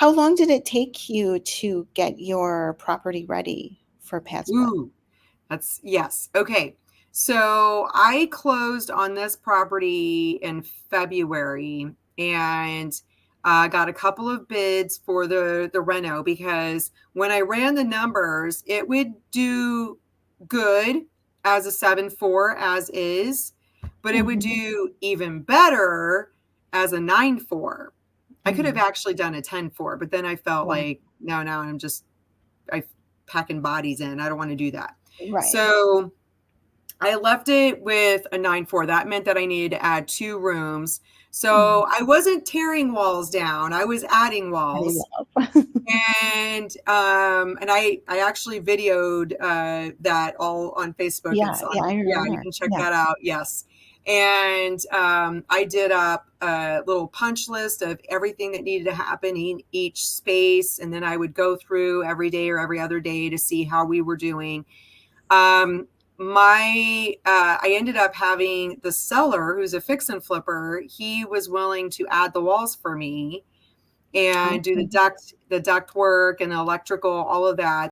How long did it take you to get your property ready for pad split? Ooh, yes. Okay. So I closed on this property in February and got a couple of bids for the reno because when I ran the numbers, it would do good as a 7.4 as is, but it would Mhm, do even better as a 9.4. I could have mhm. actually done a 10.4, but then I felt Yeah, like no, I packing bodies in. I don't want to do that. right. So I left it with a 9.4. That meant that I needed to add 2 rooms. Mhm. So I wasn't tearing walls down. I was adding Pretty walls. well. And I actually videoed that all on Facebook. It's Yeah, on, yeah, I yeah, you remember. can check Yeah. that out. Yes. And I did up a little punch list of everything that needed to happen in each space. And then I would go through every day or every other day to see how we were doing. Um, I ended up having the seller, who's a fix and flipper. He was willing to add the walls for me and do Okay. the duct work and the electrical, all of that.